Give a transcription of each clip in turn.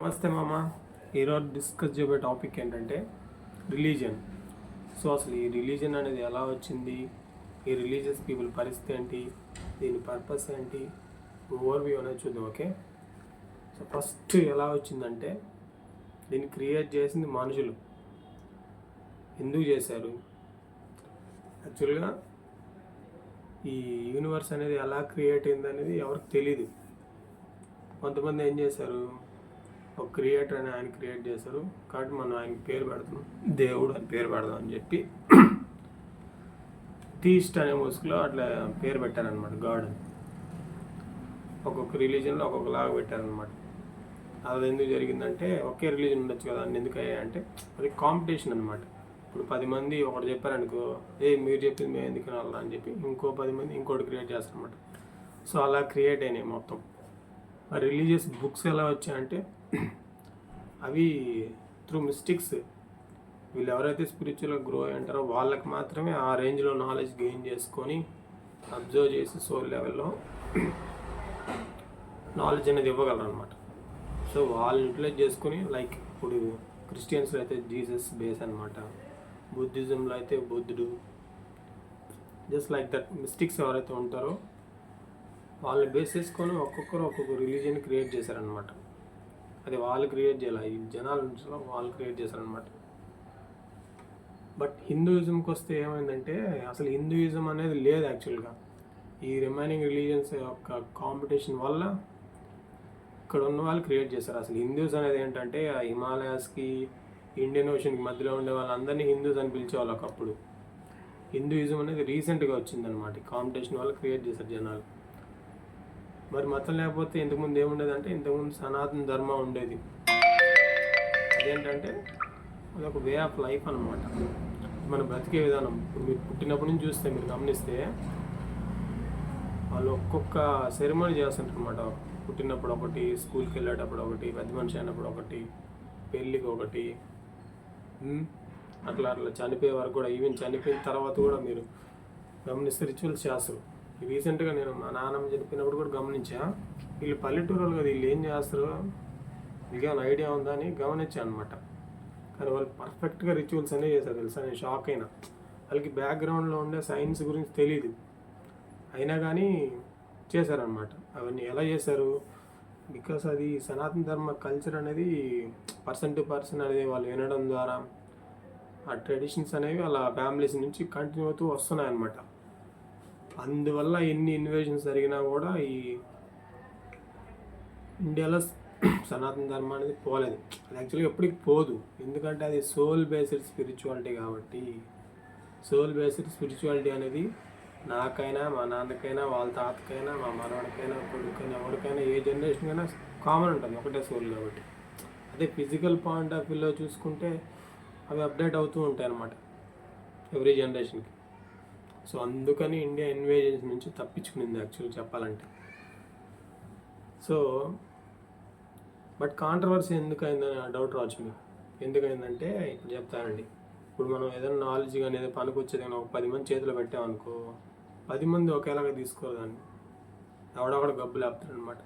నమస్తే మామ. ఈరోజు డిస్కస్ చేయబోయే టాపిక్ ఏంటంటే రిలీజియన్. సో అసలు ఈ రిలీజియన్ అనేది ఎలా వచ్చింది, ఈ రిలీజియస్ పీపుల్ పరిస్థితి ఏంటి, దీని పర్పస్ ఏంటి, ఓవర్వ్యూ అనేది చూద్దాం. ఓకే, సో ఫస్ట్ ఎలా వచ్చిందంటే దీన్ని క్రియేట్ చేసింది మనుషులు. ఎందుకు చేశారు? యాక్చువల్గా ఈ యూనివర్స్ అనేది ఎలా క్రియేట్ అయింది అనేది ఎవరికి తెలీదు. కొంతమంది ఏం చేశారు, ఒక క్రియేటర్ అని ఆయన క్రియేట్ చేశారు కాబట్టి మనం ఆయనకి పేరు పెడతాం, దేవుడు అని పేరు పెడదాం అని చెప్పి థీస్ట్ అనే ముసుగులో అట్లా పేరు పెట్టారనమాట, గాడ్ అని. ఒక్కొక్క రిలీజన్లో ఒక్కొక్కలాగా పెట్టారనమాట. అది ఎందుకు జరిగిందంటే ఒకే రిలీజన్ ఉండొచ్చు కదా అని ఎందుకు అయ్యాయంటే అది కాంపిటీషన్ అనమాట. ఇప్పుడు 10 మంది ఒకటి చెప్పారనుకో, మీరు చెప్పింది మేము ఎందుకు వినాలా అని చెప్పి ఇంకో 10 మంది ఇంకోటి క్రియేట్ చేస్తారనమాట. సో అలా క్రియేట్ అయినాయి మొత్తం. ఆ రిలీజియస్ బుక్స్ ఎలా వచ్చాయంటే అవి త్రూ మిస్టిక్స్. వీళ్ళు ఎవరైతే స్పిరిచువల్గా గ్రో అయి ఉంటారో వాళ్ళకి మాత్రమే ఆ రేంజ్లో నాలెడ్జ్ గెయిన్ చేసుకొని అబ్జర్వ్ చేసి సోల్ లెవెల్లో నాలెడ్జ్ అనేది ఇవ్వగలరు అనమాట. సో వాళ్ళు యూటిలైజ్ చేసుకుని, లైక్ ఇప్పుడు క్రిస్టియన్స్లో అయితే జీసస్ బేస్ అనమాట, బుద్ధిజంలో అయితే బుద్ధుడు, జస్ట్ లైక్ దట్ మిస్టిక్స్ ఎవరైతే ఉంటారో వాళ్ళని బేస్ చేసుకొని ఒక్కొక్కరు ఒక్కొక్క రిలీజియన్ క్రియేట్ చేశారనమాట. అది వాళ్ళు క్రియేట్ చేయాలి, ఈ జనాల నుంచి వాళ్ళు క్రియేట్ చేశారనమాట. బట్ హిందూయిజంకి వస్తే ఏమైందంటే అసలు హిందూయిజం అనేది లేదు యాక్చువల్గా. ఈ రిమైనింగ్ రిలీజియన్స్ యొక్క కాంపిటీషన్ వల్ల ఇక్కడ ఉన్న వాళ్ళు క్రియేట్ చేశారు. అసలు హిందూస్ అనేది ఏంటంటే ఆ హిమాలయాస్కి ఇండియన్ ఓషన్కి మధ్యలో ఉండే వాళ్ళందరినీ హిందూస్ అని పిలిచేవాళ్ళు ఒకప్పుడు. హిందూయిజం అనేది రీసెంట్గా వచ్చిందనమాట. కాంపిటీషన్ వల్ల క్రియేట్ చేశారు జనాలు. మరి మతం లేకపోతే ఇంతకుముందు ఏముండేదంటే ఇంతకుముందు సనాతన ధర్మ ఉండేది. అదేంటంటే అదొక వే ఆఫ్ లైఫ్ అనమాట, మన బ్రతికే విధానం. ఇప్పుడు మీరు పుట్టినప్పటి నుంచి చూస్తే, మీరు గమనిస్తే వాళ్ళు ఒక్కొక్క సెరమనీ చేస్తుంటారు అనమాట. పుట్టినప్పుడు ఒకటి, స్కూల్కి వెళ్ళేటప్పుడు ఒకటి, పెద్ద మనిషి అయినప్పుడు ఒకటి, పెళ్ళికి ఒకటి, అట్లా అట్లా చనిపోయే వరకు కూడా. ఈవెన్ చనిపోయిన తర్వాత కూడా మీరు గమనిస్తే రిచువల్స్ చేస్తారు. రీసెంట్గా నేను మా నాన్నమ్మ చనిపోయినప్పుడు కూడా గమనించా, వీళ్ళు పల్లెటూరు కదా, వీళ్ళు ఏం చేస్తారు, మీకు ఏమైనా ఐడియా ఉందా అని గమనించాను అనమాట. కానీ వాళ్ళు పర్ఫెక్ట్గా రిచువల్స్ అనేవి చేశారు తెలుసా. నేను షాక్ అయినా. వాళ్ళకి బ్యాక్గ్రౌండ్లో ఉండే సైన్స్ గురించి తెలియదు, అయినా కానీ చేశారనమాట. అవన్నీ ఎలా చేశారు, బికాస్ అది సనాతన ధర్మ కల్చర్ అనేది పర్సన్ టు పర్సన్ అనేది వాళ్ళు వినడం ద్వారా ఆ ట్రెడిషన్స్ అనేవి వాళ్ళ ఫ్యామిలీస్ నుంచి కంటిన్యూ అవుతూ వస్తున్నాయి అన్నమాట. అందువల్ల ఎన్ని ఇన్వేషన్స్ జరిగినా కూడా ఈ ఇండియాలో సనాతన ధర్మం అనేది పోలేదు. అది యాక్చువల్గా ఎప్పటికి పోదు, ఎందుకంటే అది సోల్ బేస్డ్ స్పిరిచువాలిటీ కాబట్టి. సోల్ బేస్డ్ స్పిరిచువాలిటీ అనేది నాకైనా, మా నాన్నకైనా, వాళ్ళ తాతకైనా, మా మనవాడికైనా, కొడుకైనా, ఎవరికైనా, ఏ జనరేషన్కైనా కామన్ ఉంటుంది, ఒకటే సోల్ కాబట్టి. అదే ఫిజికల్ పాయింట్ ఆఫ్ వ్యూలో చూసుకుంటే అవి అప్డేట్ అవుతూ ఉంటాయి అన్నమాట ఎవ్రీ జనరేషన్కి. సో అందుకని ఇండియా ఇన్వేజన్స్ నుంచి తప్పించుకునింది యాక్చువల్గా చెప్పాలంటే. సో బట్ కాంట్రవర్సీ ఎందుకైందని డౌట్ రావచ్చు మీకు. ఎందుకైందంటే ఇప్పుడు చెప్తానండి. ఇప్పుడు మనం ఏదైనా నాలెడ్జ్ కానీ ఏదో పనికి వచ్చేది కానీ ఒక 10 మంది చేతిలో పెట్టామనుకో, 10 మంది ఒకేలాగా తీసుకోరు దాన్ని, ఎవడొకడు గబ్బు లేపుతాడు అనమాట.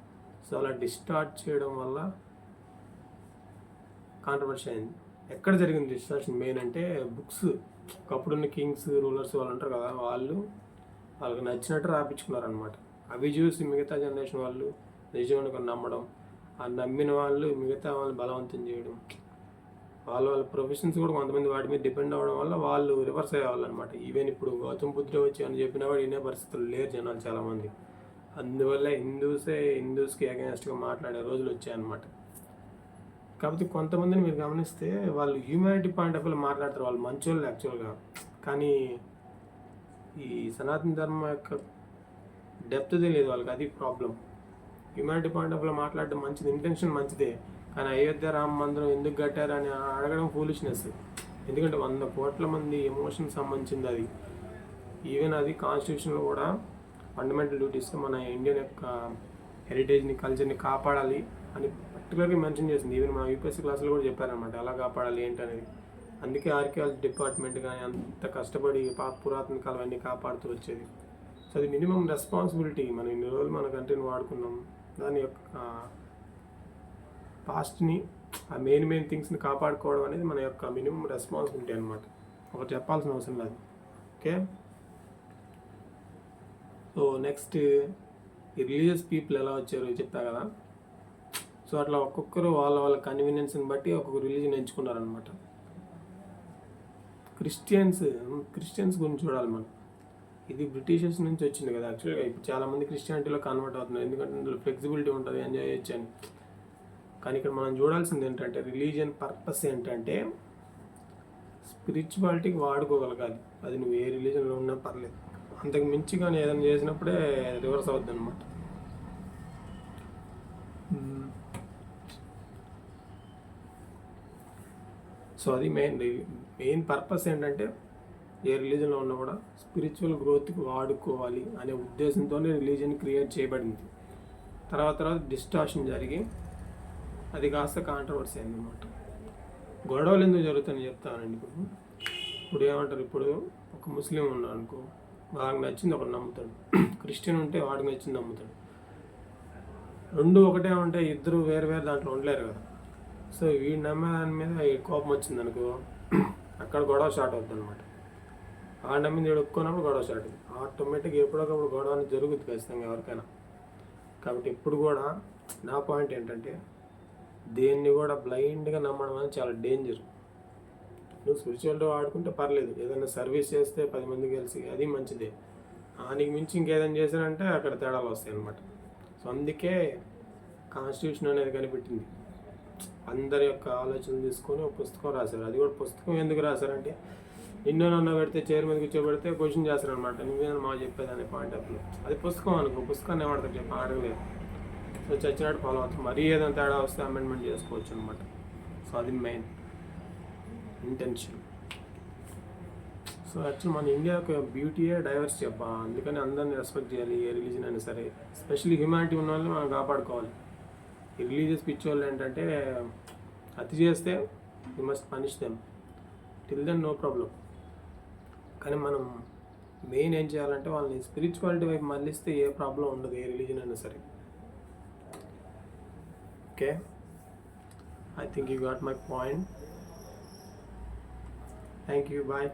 సో అలా డిస్టార్ట్ చేయడం వల్ల కాంట్రవర్సీ అయింది. ఎక్కడ జరిగింది డిస్టార్షన్ మెయిన్ అంటే బుక్స్. ఒకప్పుడున్న కింగ్స్, రూలర్స్ వాళ్ళు ఉంటారు కదా, వాళ్ళకి నచ్చినట్టు రాపించుకున్నారనమాట. అవి చూసి మిగతా జనరేషన్ వాళ్ళు నిజమని నమ్మడం, ఆ నమ్మిన వాళ్ళు మిగతా వాళ్ళు బలవంతం చేయడం, వాళ్ళ ప్రొఫెషన్స్ కూడా కొంతమంది వాటి మీద డిపెండ్ అవ్వడం వల్ల వాళ్ళు రివర్స్ అయ్యేవాళ్ళు అనమాట. ఈవెన్ ఇప్పుడు గౌతమ్ బుద్ధుడు వచ్చి అని చెప్పినా కూడా వినే పరిస్థితులు లేరు జనాలు చాలామంది. అందువల్ల హిందూస్కి అగైనెస్ట్గా మాట్లాడే రోజులు వచ్చాయన్నమాట. కాకపోతే కొంతమందిని మీరు గమనిస్తే వాళ్ళు హ్యూమానిటీ పాయింట్ ఆఫ్ వ్యూలో మాట్లాడతారు, వాళ్ళు మంచోళ్ళు యాక్చువల్గా. కానీ ఈ సనాతన ధర్మం యొక్క డెప్త్ తెలియదు వాళ్ళకి, అది ప్రాబ్లం. హ్యూమానిటీ పాయింట్ ఆఫ్ వ్యూలో మాట్లాడడం మంచిది, ఇంటెన్షన్ మంచిదే, కానీ అయోధ్య రామ మందిరం ఎందుకు కట్టారు అని అడగడం ఫూలిష్నెస్. ఎందుకంటే 100 కోట్ల మంది ఎమోషన్ సంబంధించింది అది. ఈవెన్ అది కాన్స్టిట్యూషన్లో కూడా ఫండమెంటల్ డ్యూటీస్ మన ఇండియన్ యొక్క హెరిటేజ్ని, కల్చర్ని కాపాడాలి అని పర్టికులర్గా మెన్షన్ చేసింది. ఈవెన్ మా యూపీఎస్సీ క్లాసులో కూడా చెప్పారనమాట ఎలా కాపాడాలి ఏంటనేది. అందుకే ఆర్కియాలజీ డిపార్ట్మెంట్ కానీ అంత కష్టపడి పురాతన కాలం అన్నీ కాపాడుతూ వచ్చేది. సో అది మినిమం రెస్పాన్సిబిలిటీ. మనం ఇన్ని రోజులు మన కంట్రీని వాడుకున్నాం, దాని యొక్క పాస్ట్ని, ఆ మెయిన్ థింగ్స్ని కాపాడుకోవడం అనేది మన యొక్క మినిమం రెస్పాన్సిబిలిటీ అనమాట. ఒకటి చెప్పాల్సిన అవసరం లేదు. ఓకే, సో నెక్స్ట్ ఈ రిలీజియస్ పీపుల్ ఎలా వచ్చారో చెప్పా కదా. సో అట్లా ఒక్కొక్కరు వాళ్ళ కన్వీనియన్స్ని బట్టి ఒక్కొక్క రిలీజన్ ఎంచుకున్నారనమాట. క్రిస్టియన్స్ గురించి చూడాలి మనం. ఇది బ్రిటిషర్స్ నుంచి వచ్చింది కదా. యాక్చువల్గా ఇప్పుడు చాలామంది క్రిస్టియానిటీలో కన్వర్ట్ అవుతున్నారు, ఎందుకంటే ఇందులో ఫ్లెక్సిబిలిటీ ఉంటుంది, ఎంజాయ్ చేయొచ్చు అని. కానీ ఇక్కడ మనం చూడాల్సింది ఏంటంటే రిలీజియన్ పర్పస్ ఏంటంటే స్పిరిచువాలిటీకి వాడుకోగలగాలి. అది నువ్వు ఏ రిలీజన్లో ఉన్నా పర్లేదు, అంతకు మించి కానీ ఏదైనా చేసినప్పుడే రివర్స్ అవుద్ది అనమాట. సో అది మెయిన్ పర్పస్ ఏంటంటే ఏ రిలీజన్లో ఉన్నా కూడా స్పిరిచువల్ గ్రోత్కి వాడుకోవాలి అనే ఉద్దేశంతోనే రిలీజియన్ క్రియేట్ చేయబడింది. తర్వాత డిస్టార్షన్ జరిగి అది కాస్త కాంట్రవర్సీ అయిందన్నమాట. గొడవలు ఎందుకు జరుగుతాయని చెప్తానండి. ఇప్పుడు ఏమంటారు, ఇప్పుడు ఒక ముస్లిం ఉన్నాడు అనుకో, వాడికి నచ్చింది ఒకటి నమ్ముతాడు, క్రిస్టియన్ ఉంటే వాడికి నచ్చింది నమ్ముతాడు. రెండు ఒకటే ఉంటే ఇద్దరు వేరు దాంట్లో ఉండలేరు కదా. సో వీడు నమ్మే దాని మీద కోపం వచ్చింది అనుకో, అక్కడ గొడవ స్టార్ట్ అవుతుంది అనమాట. ఆ నమ్మింది వీడు ఒప్పుకున్నప్పుడు గొడవ స్టార్ట్ అవుతుంది. ఆటోమేటిక్గా ఎప్పుడొకప్పుడు గొడవ అనేది జరుగుతుంది ఖచ్చితంగా ఎవరికైనా. కాబట్టి ఎప్పుడు కూడా నా పాయింట్ ఏంటంటే దేన్ని కూడా బ్లైండ్గా నమ్మడం అనేది చాలా డేంజర్. నువ్వు స్పిరిచువాలిటీ వాడుకుంటే పర్లేదు, ఏదైనా సర్వీస్ చేస్తే 10 మంది కలిసి అది మంచిదే. దానికి మించి ఇంకేదైనా చేశారంటే అక్కడ తేడాలు వస్తాయి అన్నమాట. సో అందుకే కాన్స్టిట్యూషన్ అనేది కనిపెట్టింది. అందరి యొక్క ఆలోచనలు తీసుకొని ఒక పుస్తకం రాశారు. అది కూడా పుస్తకం ఎందుకు రాశారంటే నన్ను పెడితే చైర్ మీద కూర్చోబెడితే క్వశ్చన్ చేస్తారనమాట, నువ్వేనా మా చెప్పేదాన్ని పాయింట్ ఆఫ్ వ్యూ. అది పుస్తకం అనుకో, పుస్తకాన్ని ఏమంటారు చెప్పి అడగలేదు. సో చచ్చినట్టు ఫాలో అవుతుంది. మరీ ఏదైనా తేడా వస్తే అమెండ్మెంట్ చేసుకోవచ్చు అనమాట. సో అది మెయిన్ ఇంటెన్షన్. సో యాక్చువల్ మన ఇండియాకు బ్యూటీయే డైవర్సిటీ అబ్బా, అందుకని అందరిని రెస్పెక్ట్ చేయాలి, ఏ రిలీజన్ అయినా సరే. ఎస్పెషల్లీ హ్యూమానిటీ ఉన్న వాళ్ళని మనం కాపాడుకోవాలి. ఈ రిలీజియస్ పిచ్చి వాళ్ళు ఏంటంటే అతి చేస్తే you must punish them, till then no problem. కానీ మనం మెయిన్ ఏం చేయాలంటే వాళ్ళని స్పిరిచువాలిటీ వైపు మళ్ళిస్తే ఏ ప్రాబ్లం ఉండదు, ఏ రిలీజన్ అయినా సరే. Okay, I think you got my point. Thank you, bye.